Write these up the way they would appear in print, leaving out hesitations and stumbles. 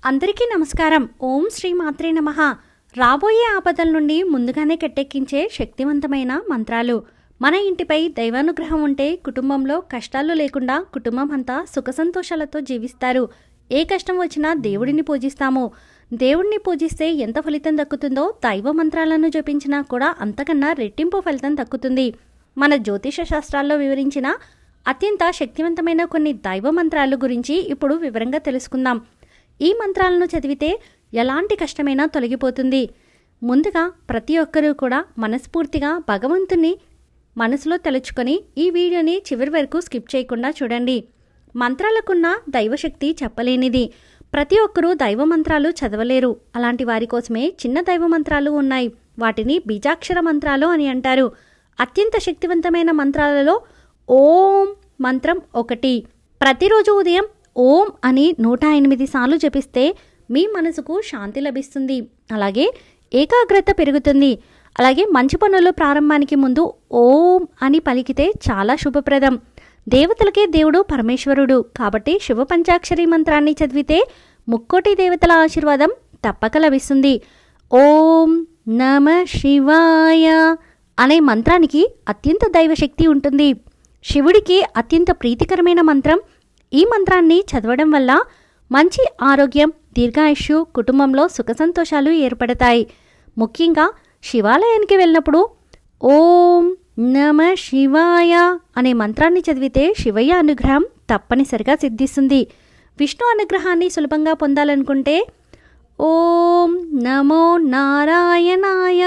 అందరికీ నమస్కారం. ఓం శ్రీ మాత్రే నమః. రాబోయే ఆపదల నుండి ముందుగానే కట్టెక్కించే శక్తివంతమైన మంత్రాలు. మన ఇంటిపై దైవానుగ్రహం ఉంటే కుటుంబంలో కష్టాలు లేకుండా కుటుంబం అంతా సుఖ సంతోషాలతో జీవిస్తారు. ఏ కష్టం వచ్చినా దేవుడిని పూజిస్తాము. దేవుడిని పూజిస్తే ఎంత ఫలితం దక్కుతుందో దైవ మంత్రాలను జపించినా కూడా అంతకన్నా రెట్టింపు ఫలితం దక్కుతుంది. మన జ్యోతిష శాస్త్రాల్లో వివరించిన అత్యంత శక్తివంతమైన కొన్ని దైవ మంత్రాల గురించి ఇప్పుడు వివరంగా తెలుసుకుందాం. ఈ మంత్రాలను చదివితే ఎలాంటి కష్టమైనా తొలగిపోతుంది. ముందుగా ప్రతి ఒక్కరూ కూడా మనస్ఫూర్తిగా భగవంతుని మనసులో తలుచుకొని ఈ వీడియోని చివరి వరకు స్కిప్ చేయకుండా చూడండి. మంత్రాలకున్న దైవశక్తి చెప్పలేనిది. ప్రతి ఒక్కరూ దైవ మంత్రాలు చదవలేరు. అలాంటి వారి కోసమే చిన్న దైవ మంత్రాలు ఉన్నాయి. వాటిని బీజాక్షర మంత్రాలు అని అంటారు. అత్యంత శక్తివంతమైన మంత్రాలలో ఓం మంత్రం ఒకటి. ప్రతిరోజు ఉదయం ఓం అని 108 సార్లు జపిస్తే మీ మనసుకు శాంతి లభిస్తుంది. అలాగే ఏకాగ్రత పెరుగుతుంది. అలాగే మంచి పనుల ప్రారంభానికి ముందు ఓం అని పలికితే చాలా శుభప్రదం. దేవతలకే దేవుడు పరమేశ్వరుడు కాబట్టి శివ పంచాక్షరి మంత్రాన్ని చదివితే ముక్కోటి దేవతల ఆశీర్వాదం తప్పక లభిస్తుంది. ఓం నమ శివాయ అనే మంత్రానికి అత్యంత దైవశక్తి ఉంటుంది. శివుడికి అత్యంత ప్రీతికరమైన మంత్రం. ఈ మంత్రాన్ని చదవడం వల్ల మంచి ఆరోగ్యం, దీర్ఘాయుష్యు, కుటుంబంలో సుఖ సంతోషాలు ఏర్పడతాయి. ముఖ్యంగా శివాలయానికి వెళ్ళినప్పుడు ఓం నమ శివాయ అనే మంత్రాన్ని చదివితే శివయ్య అనుగ్రహం తప్పనిసరిగా సిద్ధిస్తుంది. విష్ణు అనుగ్రహాన్ని సులభంగా పొందాలనుకుంటే ఓం నమో నారాయణాయ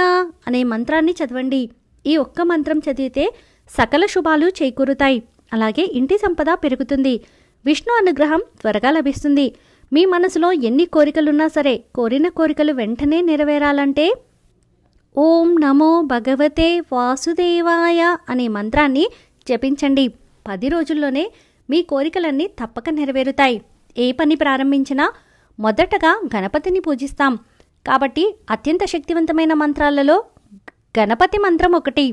అనే మంత్రాన్ని చదవండి. ఈ ఒక్క మంత్రం చదివితే సకల శుభాలు చేకూరుతాయి. అలాగే ఇంటి సంపద పెరుగుతుంది. విష్ణు అనుగ్రహం త్వరగా లభిస్తుంది. మీ మనసులో ఎన్ని కోరికలున్నా సరే కోరిన కోరికలు వెంటనే నెరవేరాలంటే ఓం నమో భగవతే వాసుదేవాయ అనే మంత్రాన్ని జపించండి. 10 రోజుల్లోనే మీ కోరికలన్నీ తప్పక నెరవేరుతాయి. ఏ పని ప్రారంభించినా మొదటగా గణపతిని పూజిస్తాం కాబట్టి అత్యంత శక్తివంతమైన మంత్రాలలో గణపతి మంత్రం ఒకటి.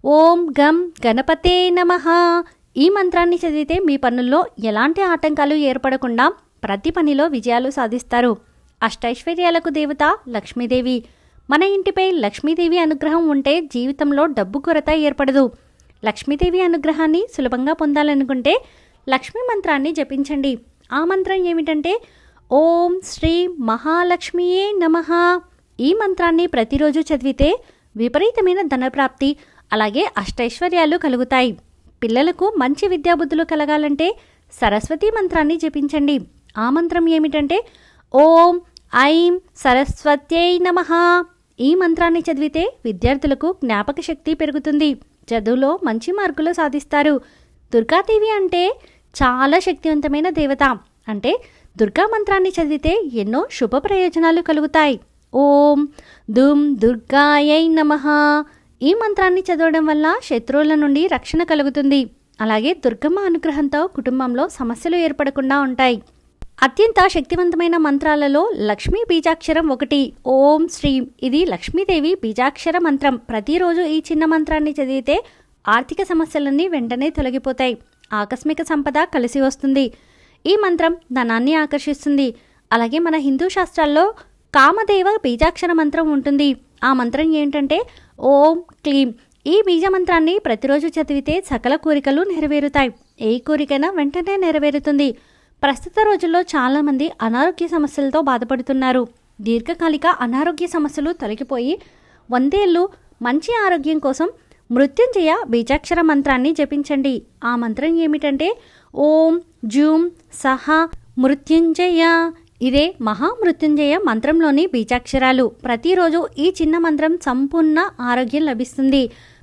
ఓం గం గణపతే నమః. ఈ మంత్రాన్ని చదివితే మీ పనుల్లో ఎలాంటి ఆటంకాలు ఏర్పడకుండా ప్రతి పనిలో విజయాలు సాధిస్తారు. అష్టైశ్వర్యాలకు దేవత లక్ష్మీదేవి. మన ఇంటిపై లక్ష్మీదేవి అనుగ్రహం ఉంటే జీవితంలో డబ్బు కొరత ఏర్పడదు. లక్ష్మీదేవి అనుగ్రహాన్ని సులభంగా పొందాలనుకుంటే లక్ష్మీ మంత్రాన్ని జపించండి. ఆ మంత్రం ఏమిటంటే ఓం శ్రీ మహాలక్ష్మియే నమః. ఈ మంత్రాన్ని ప్రతిరోజు చదివితే విపరీతమైన ధనప్రాప్తి అలాగే అష్టైశ్వర్యాలు కలుగుతాయి. పిల్లలకు మంచి విద్యాబుద్ధులు కలగాలంటే సరస్వతి మంత్రాన్ని జపించండి. ఆ మంత్రం ఏమిటంటే ఓం ఐం సరస్వత్యై నమః. ఈ మంత్రాన్ని చదివితే విద్యార్థులకు జ్ఞాపక శక్తి పెరుగుతుంది. చదువులో మంచి మార్కులు సాధిస్తారు. దుర్గాదేవి అంటే చాలా శక్తివంతమైన దేవత. అంటే దుర్గా మంత్రాన్ని చదివితే ఎన్నో శుభ ప్రయోజనాలు కలుగుతాయి. ఓం దుం దుర్గాయై నమః. ఈ మంత్రాన్ని చదవడం వల్ల శత్రువుల నుండి రక్షణ కలుగుతుంది. అలాగే దుర్గమ్మ అనుగ్రహంతో కుటుంబంలో సమస్యలు ఏర్పడకుండా ఉంటాయి. అత్యంత శక్తివంతమైన మంత్రాలలో లక్ష్మీ బీజాక్షరం ఒకటి. ఓం శ్రీం. ఇది లక్ష్మీదేవి బీజాక్షర మంత్రం. ప్రతిరోజు ఈ చిన్న మంత్రాన్ని చదివితే ఆర్థిక సమస్యలన్నీ వెంటనే తొలగిపోతాయి. ఆకస్మిక సంపద కలిసి వస్తుంది. ఈ మంత్రం ధనాన్ని ఆకర్షిస్తుంది. అలాగే మన హిందూ శాస్త్రాల్లో కామదేవ బీజాక్షర మంత్రం ఉంటుంది. ఆ మంత్రం ఏంటంటే ఓం క్లీం. ఈ బీజ మంత్రాన్ని ప్రతిరోజు చదివితే సకల కోరికలు నెరవేరుతాయి. ఏ కోరికైనా వెంటనే నెరవేరుతుంది. ప్రస్తుత రోజుల్లో చాలామంది అనారోగ్య సమస్యలతో బాధపడుతున్నారు. దీర్ఘకాలిక అనారోగ్య సమస్యలు తొలగిపోయి 100 ఏళ్ళు మంచి ఆరోగ్యం కోసం మృత్యుంజయ బీజాక్షర మంత్రాన్ని జపించండి. ఆ మంత్రం ఏమిటంటే ఓం జూం సహా మృత్యుంజయ. ఇదే మహామృత్యుంజయ మంత్రంలోని బీజాక్షరాలు. ప్రతిరోజు ఈ చిన్న మంత్రం సంపూర్ణ ఆరోగ్యం లభిస్తుంది.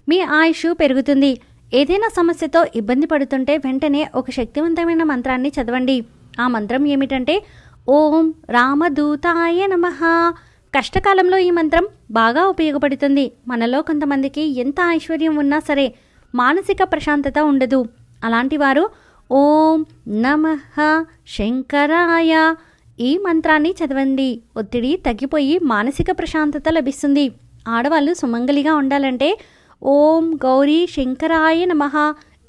మీ ఆయుష్ పెరుగుతుంది. ఏదైనా సమస్యతో ఇబ్బంది పడుతుంటే వెంటనే ఒక శక్తివంతమైన మంత్రాన్ని చదవండి. ఆ మంత్రం ఏమిటంటే ఓం రామదూతాయ నమః. కష్టకాలంలో ఈ మంత్రం బాగా ఉపయోగపడుతుంది. మనలో కొంతమందికి ఎంత ఐశ్వర్యం ఉన్నా సరే మానసిక ప్రశాంతత ఉండదు. అలాంటి వారు ఓం నమః శంకరాయ ఈ మంత్రాన్ని చదవండి. ఒత్తిడి తగ్గిపోయి మానసిక ప్రశాంతత లభిస్తుంది. ఆడవాళ్ళు సుమంగలిగా ఉండాలంటే ఓం గౌరీ శంకరాయ నమః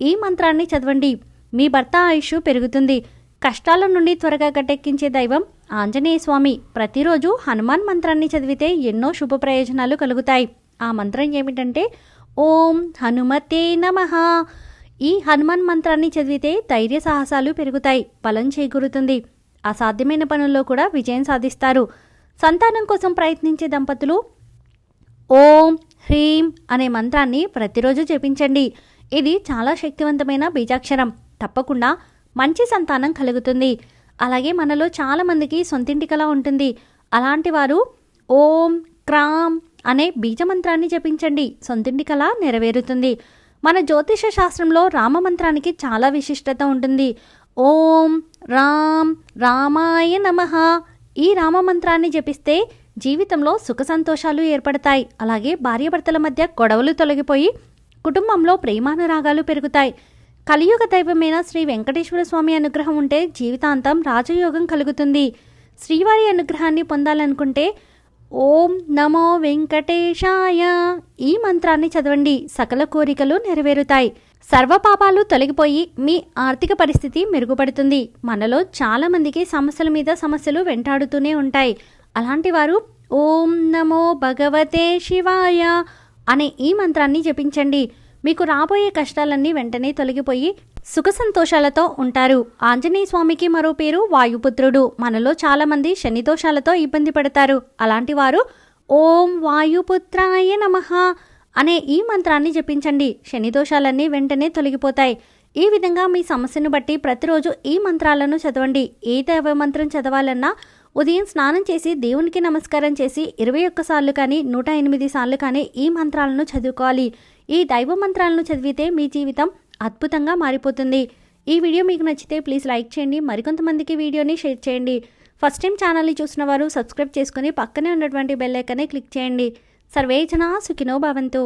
ఈ మంత్రాన్ని చదవండి. మీ భర్త ఆయుష్ పెరుగుతుంది. కష్టాల నుండి త్వరగా గట్టెక్కించే దైవం ఆంజనేయ స్వామి ప్రతిరోజు హనుమాన్ మంత్రాన్ని చదివితే ఎన్నో శుభ ప్రయోజనాలు కలుగుతాయి. ఆ మంత్రం ఏమిటంటే ఓం హనుమతే నమః. ఈ హనుమాన్ మంత్రాన్ని చదివితే ధైర్య సాహసాలు పెరుగుతాయి, బలం చేకూరుతుంది. అసాధ్యమైన పనుల్లో కూడా విజయం సాధిస్తారు. సంతానం కోసం ప్రయత్నించే దంపతులు ఓం హ్రీం అనే మంత్రాన్ని ప్రతిరోజు జపించండి. ఇది చాలా శక్తివంతమైన బీజాక్షరం. తప్పకుండా మంచి సంతానం కలుగుతుంది. అలాగే మనలో చాలామందికి సొంతింటి కల ఉంటుంది. అలాంటి వారు ఓం క్రామ్ అనే బీజమంత్రాన్ని జపించండి. సొంతింటి కల నెరవేరుతుంది. మన జ్యోతిష శాస్త్రంలో రామమంత్రానికి చాలా విశిష్టత ఉంటుంది. ఓం రామ్ రామాయ నమః. ఈ రామమంత్రాన్ని జపిస్తే జీవితంలో సుఖ సంతోషాలు ఏర్పడతాయి. అలాగే భార్యాభర్తల మధ్య గొడవలు తొలగిపోయి కుటుంబంలో ప్రేమానురాగాలు పెరుగుతాయి. కలియుగ దైవమైన శ్రీ వెంకటేశ్వర స్వామి అనుగ్రహం ఉంటే జీవితాంతం రాజయోగం కలుగుతుంది. శ్రీవారి అనుగ్రహాన్ని పొందాలనుకుంటే ఓం నమో వెంకటేశాయ ఈ మంత్రాన్ని చదవండి. సకల కోరికలు నెరవేరుతాయి. సర్వపాపాలు తొలగిపోయి మీ ఆర్థిక పరిస్థితి మెరుగుపడుతుంది. మనలో చాలామందికి సమస్యల మీద సమస్యలు వెంటాడుతూనే ఉంటాయి. అలాంటి వారు ఓం నమో భగవతే శివాయ అనే ఈ మంత్రాన్ని జపించండి. మీకు రాబోయే కష్టాలన్నీ వెంటనే తొలగిపోయి సుఖ సంతోషాలతో ఉంటారు. ఆంజనేయ స్వామికి మరో పేరు వాయుపుత్రుడు. మనలో చాలామంది శని దోషాలతో ఇబ్బంది పడతారు. అలాంటి వారు ఓం వాయుపుత్రాయ నమః అనే ఈ మంత్రాన్ని జపించండి. శని దోషాలన్నీ వెంటనే తొలగిపోతాయి. ఈ విధంగా మీ సమస్యను బట్టి ప్రతిరోజు ఈ మంత్రాలను చదవండి. ఏ దైవ మంత్రం చదవాలన్నా ఉదయం స్నానం చేసి దేవునికి నమస్కారం చేసి 21 సార్లు కానీ 108 సార్లు కానీ ఈ మంత్రాలను చదువుకోవాలి. ఈ దైవ మంత్రాలను చదివితే మీ జీవితం అద్భుతంగా మారిపోతుంది. ఈ వీడియో మీకు నచ్చితే ప్లీజ్ లైక్ చేయండి. మరికొంతమందికి వీడియోని షేర్ చేయండి. ఫస్ట్ టైం ఛానల్ని చూసిన వారు సబ్స్క్రైబ్ చేసుకుని పక్కనే ఉన్నటువంటి బెల్ ఐకాన్ని క్లిక్ చేయండి. సర్వే జనా సుఖినో భవంతు.